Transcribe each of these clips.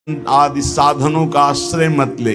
आदि साधनों का आश्रय मत ले,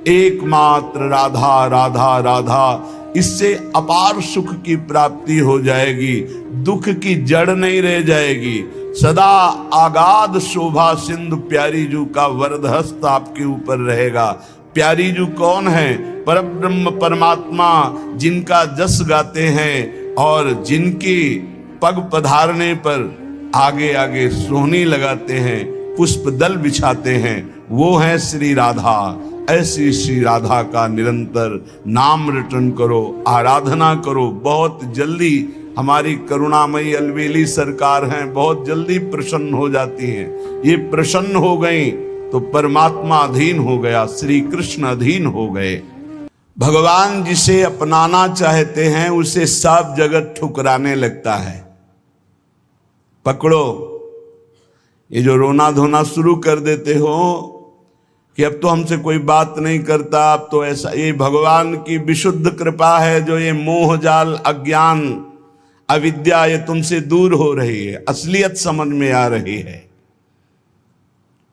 एकमात्र राधा राधा राधा, इससे अपार सुख की प्राप्ति हो जाएगी, दुख की जड़ नहीं रह जाएगी। सदा आगाध शोभा सिंधु प्यारी जू का वरद हस्त आपके ऊपर रहेगा। प्यारी जू कौन है? परब्रह्म परमात्मा, जिनका जस गाते हैं और जिनके पग पधारने पर आगे आगे सोहनी लगाते हैं, पुष्प दल बिछाते हैं, वो है श्री राधा। ऐसी श्री राधा का निरंतर नाम रटन करो, आराधना करो। बहुत जल्दी हमारी करुणामयी अलवेली सरकार हैं, बहुत जल्दी प्रसन्न हो जाती हैं। ये प्रसन्न हो गई तो परमात्मा अधीन हो गया, श्री कृष्ण अधीन हो गए। भगवान जिसे अपनाना चाहते हैं उसे सब जगत ठुकराने लगता है। पकड़ो, ये जो रोना धोना शुरू कर देते हो कि अब तो हमसे कोई बात नहीं करता, अब तो ऐसा, ये भगवान की विशुद्ध कृपा है जो ये मोह जाल अज्ञान अविद्या ये तुमसे दूर हो रही है, असलियत समझ में आ रही है।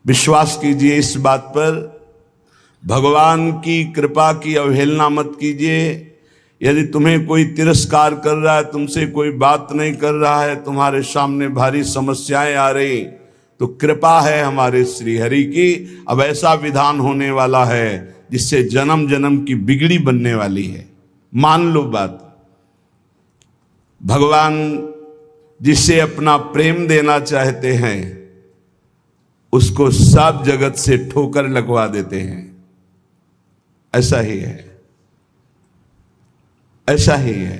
विश्वास कीजिए इस बात पर, भगवान की कृपा की अवहेलना मत कीजिए। यदि तुम्हें कोई तिरस्कार कर रहा है, तुमसे कोई बात नहीं कर रहा है, तुम्हारे सामने भारी समस्याएं आ रही, तो कृपा है हमारे श्री हरि की। अब ऐसा विधान होने वाला है जिससे जन्म जन्म की बिगड़ी बनने वाली है। मान लो बात। भगवान जिसे अपना प्रेम देना चाहते हैं उसको सब जगत से ठोकर लगवा देते हैं। ऐसा ही है, ऐसा ही है।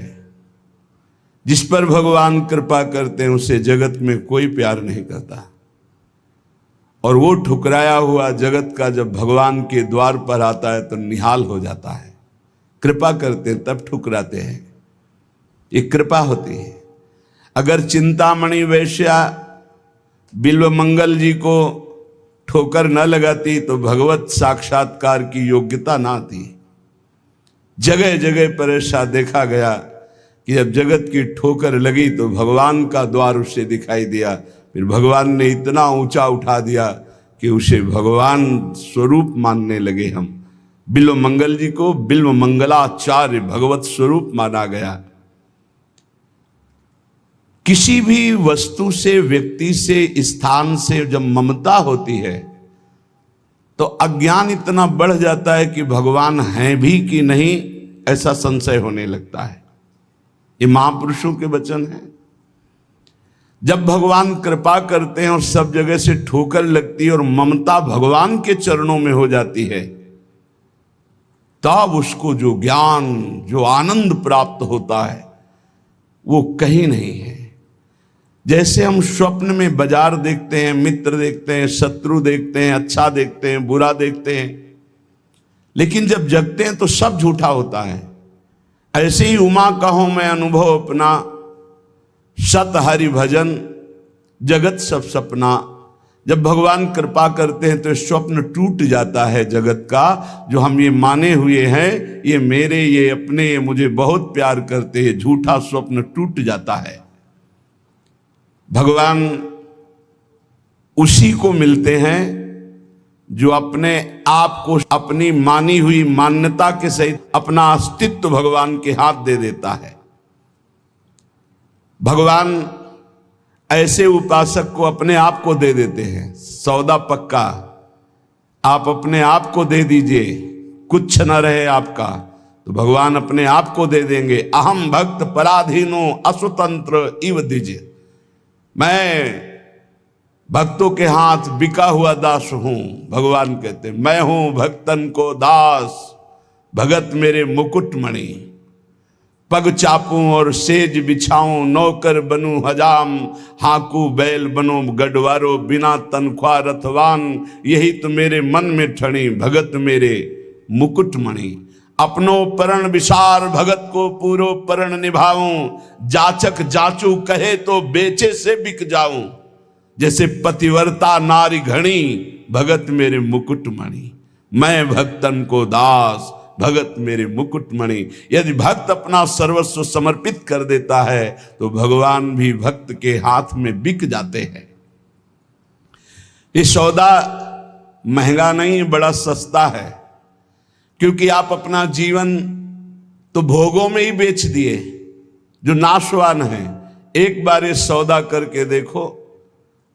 जिस पर भगवान कृपा करते हैं उसे जगत में कोई प्यार नहीं करता, और वो ठुकराया हुआ जगत का जब भगवान के द्वार पर आता है तो निहाल हो जाता है। कृपा करते हैं तब ठुकराते हैं, ये कृपा होती है। अगर चिंतामणि वैश्या बिल्व मंगल जी को ठोकर न लगाती तो भगवत साक्षात्कार की योग्यता ना थी। जगह जगह पर ऐसा देखा गया कि जब जगत की ठोकर लगी तो भगवान का द्वार उसे दिखाई दिया। फिर भगवान ने इतना ऊंचा उठा दिया कि उसे भगवान स्वरूप मानने लगे हम। बिल्व मंगल जी को बिल्व मंगलाचार्य भगवत स्वरूप माना गया। किसी भी वस्तु से, व्यक्ति से, स्थान से जब ममता होती है तो अज्ञान इतना बढ़ जाता है कि भगवान हैं भी कि नहीं ऐसा संशय होने लगता है। ये महापुरुषों के वचन हैं। जब भगवान कृपा करते हैं और सब जगह से ठोकर लगती है और ममता भगवान के चरणों में हो जाती है, तब उसको जो ज्ञान, जो आनंद प्राप्त होता है वो कहीं नहीं है। जैसे हम स्वप्न में बाजार देखते हैं, मित्र देखते हैं, शत्रु देखते हैं, अच्छा देखते हैं, बुरा देखते हैं, लेकिन जब जगते हैं तो सब झूठा होता है। ऐसे ही उमा कहो मैं अनुभव अपना, सत हरि भजन जगत सब सपना। जब भगवान कृपा करते हैं तो स्वप्न टूट जाता है जगत का, जो हम ये माने हुए हैं ये मेरे, ये अपने, ये मुझे बहुत प्यार करते हैं, झूठा स्वप्न टूट जाता है। भगवान उसी को मिलते हैं जो अपने आप को, अपनी मानी हुई मान्यता के सहित अपना अस्तित्व भगवान के हाथ दे देता है। भगवान ऐसे उपासक को अपने आप को दे देते हैं। सौदा पक्का, आप अपने आप को दे दीजिए, कुछ न रहे आपका, तो भगवान अपने आप को दे देंगे। अहम भक्त पराधीनो असुतंत्र इव दीजिए, मैं भक्तों के हाथ बिका हुआ दास हूं। भगवान कहते हैं मैं हूं भक्तन को दास, भगत मेरे मुकुटमणि। पग चापूं और सेज बिछाऊं, नौकर बनूं हजाम, हाकू बैल बनो गढ़वारो, बिना तनख्वाह रथवान। यही तो मेरे मन में ठणी, भगत मेरे मुकुटमणि। अपनो परण विसार, भगत को पूरो परण निभाऊं। जाचक जाचू कहे तो बेचे से बिक जाऊं। जैसे पतिव्रता नारी घणी, भगत मेरे मुकुटमणि। मैं भक्तन को दास, भगत मेरे मुकुटमणि। यदि भक्त अपना सर्वस्व समर्पित कर देता है तो भगवान भी भक्त के हाथ में बिक जाते हैं। ये सौदा महंगा नहीं, बड़ा सस्ता है, क्योंकि आप अपना जीवन तो भोगों में ही बेच दिए जो नाशवान है। एक बार ये सौदा करके देखो,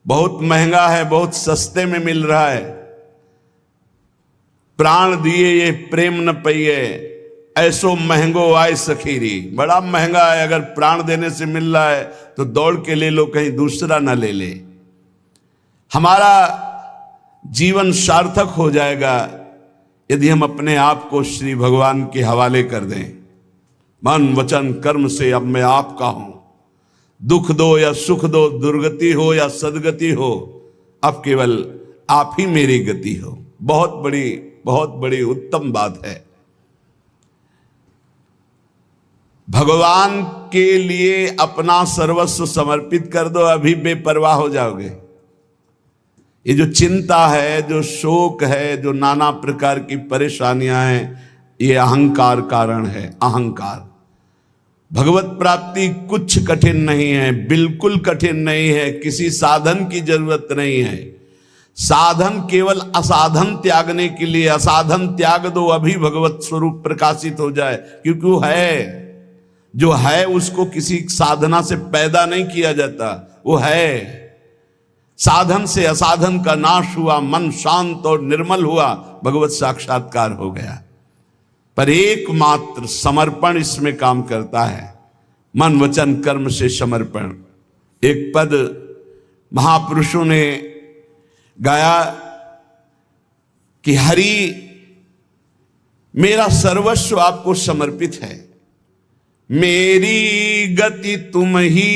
बहुत महंगा है, बहुत सस्ते में मिल रहा है। प्राण दिए ये प्रेम न पइए, ऐसो महंगो आए सखीरी। बड़ा महंगा है, अगर प्राण देने से मिल रहा है तो दौड़ के ले लो, कहीं दूसरा ना ले ले। हमारा जीवन सार्थक हो जाएगा यदि हम अपने आप को श्री भगवान के हवाले कर दें। मन वचन कर्म से अब मैं आपका हूं, दुख दो या सुख दो, दुर्गति हो या सदगति हो, अब केवल आप ही मेरी गति हो। बहुत बड़ी उत्तम बात है। भगवान के लिए अपना सर्वस्व समर्पित कर दो, अभी बेपरवाह हो जाओगे। ये जो चिंता है, जो शोक है, जो नाना प्रकार की परेशानियां हैं, ये अहंकार कारण है। अहंकार। भगवत प्राप्ति कुछ कठिन नहीं है, बिल्कुल कठिन नहीं है, किसी साधन की जरूरत नहीं है। साधन केवल असाधन त्यागने के लिए। असाधन त्याग दो, अभी भगवत स्वरूप प्रकाशित हो जाए, क्योंकि वो है। जो है उसको किसी साधना से पैदा नहीं किया जाता, वो है। साधन से असाधन का नाश हुआ, मन शांत और निर्मल हुआ, भगवत साक्षात्कार हो गया। पर एकमात्र समर्पण इसमें काम करता है। मन वचन कर्म से समर्पण। एक पद महापुरुषों ने गाया कि हरि मेरा सर्वस्व आपको समर्पित है, मेरी गति तुम ही,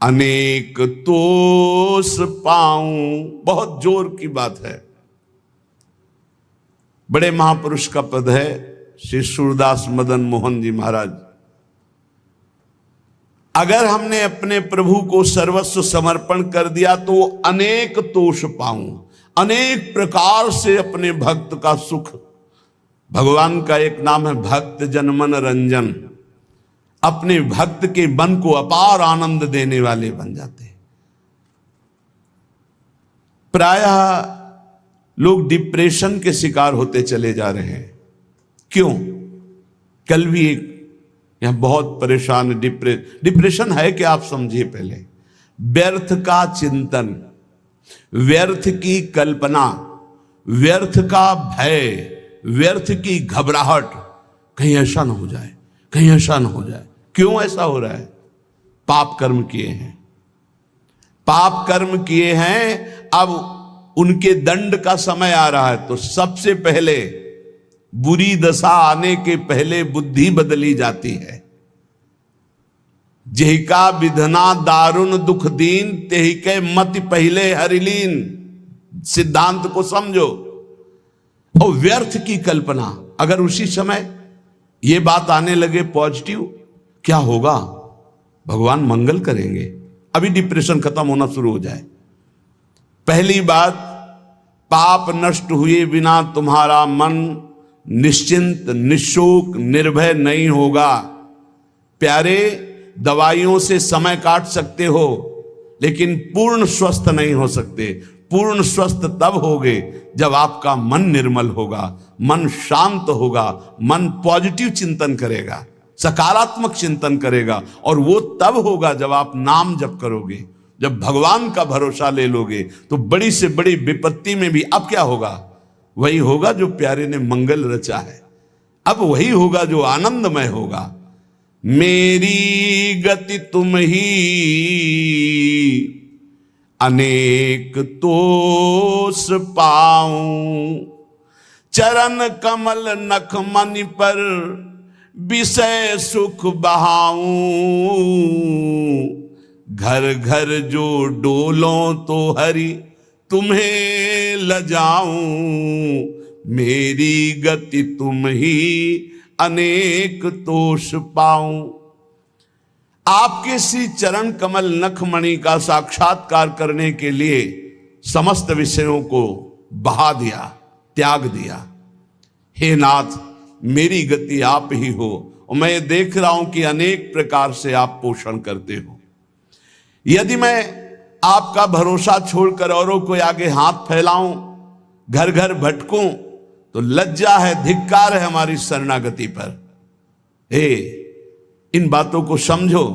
अनेक तोष पाऊं। बहुत जोर की बात है। बड़े महापुरुष का पद है, श्री सूरदास मदन मोहन जी महाराज। अगर हमने अपने प्रभु को सर्वस्व समर्पण कर दिया तो अनेक तोष पाऊं, अनेक प्रकार से अपने भक्त का सुख। भगवान का एक नाम है भक्त जनमन रंजन। अपने भक्त के मन को अपार आनंद देने वाले बन जाते हैं। प्रायः लोग डिप्रेशन के शिकार होते चले जा रहे हैं। क्यों? कल भी एक यहां बहुत परेशान। डिप्रेशन है कि आप समझिए पहले। व्यर्थ का चिंतन, व्यर्थ की कल्पना, व्यर्थ का भय, व्यर्थ की घबराहट, कहीं ऐसा ना हो जाए, कहीं ऐसा ना हो जाए। क्यों ऐसा हो रहा है? पाप कर्म किए हैं, पाप कर्म किए हैं। अब उनके दंड का समय आ रहा है, तो सबसे पहले बुरी दशा आने के पहले बुद्धि बदली जाती है। जेहिका विधना दारुण दुख दीन, तेहि के मति पहले हरिलीन। सिद्धांत को समझो। और व्यर्थ की कल्पना, अगर उसी समय ये बात आने लगे पॉजिटिव, क्या होगा? भगवान मंगल करेंगे, अभी डिप्रेशन खत्म होना शुरू हो जाए। पहली बात, पाप नष्ट हुए बिना तुम्हारा मन निश्चिंत, निशोक, निर्भय नहीं होगा। प्यारे, दवाइयों से समय काट सकते हो, लेकिन पूर्ण स्वस्थ नहीं हो सकते। पूर्ण स्वस्थ तब होगे जब आपका मन निर्मल होगा, मन शांत होगा, मन पॉजिटिव चिंतन करेगा, सकारात्मक चिंतन करेगा। और वो तब होगा जब आप नाम जप करोगे, जब भगवान का भरोसा ले लोगे। तो बड़ी से बड़ी विपत्ति में भी अब क्या होगा? वही होगा जो प्यारे ने मंगल रचा है। अब वही होगा जो आनंदमय होगा। मेरी गति तुम ही, अनेक तोष पाऊं। चरण कमल नख मनि पर, विषय सुख बहाऊं। घर घर जो डोलों तो हरि तुम्हें लजाऊं। मेरी गति तुम ही, अनेक तोष पाऊं। आपके श्री चरण कमल नखमणि का साक्षात्कार करने के लिए समस्त विषयों को बहा दिया, त्याग दिया। हे नाथ, मेरी गति आप ही हो, और मैं देख रहा हूं कि अनेक प्रकार से आप पोषण करते हो। यदि मैं आपका भरोसा छोड़कर औरों को आगे हाथ फैलाऊं, घर घर भटकूं, तो लज्जा है, धिक्कार है हमारी शरणागति पर। इन बातों को समझो।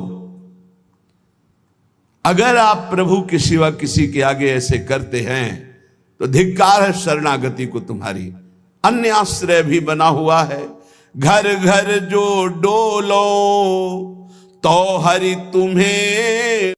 अगर आप प्रभु के सिवा किसी के आगे ऐसे करते हैं तो धिक्कार है शरणागति को तुम्हारी। अन्य आश्रय भी बना हुआ है, घर घर जो डोलो तो हरि तुम्हें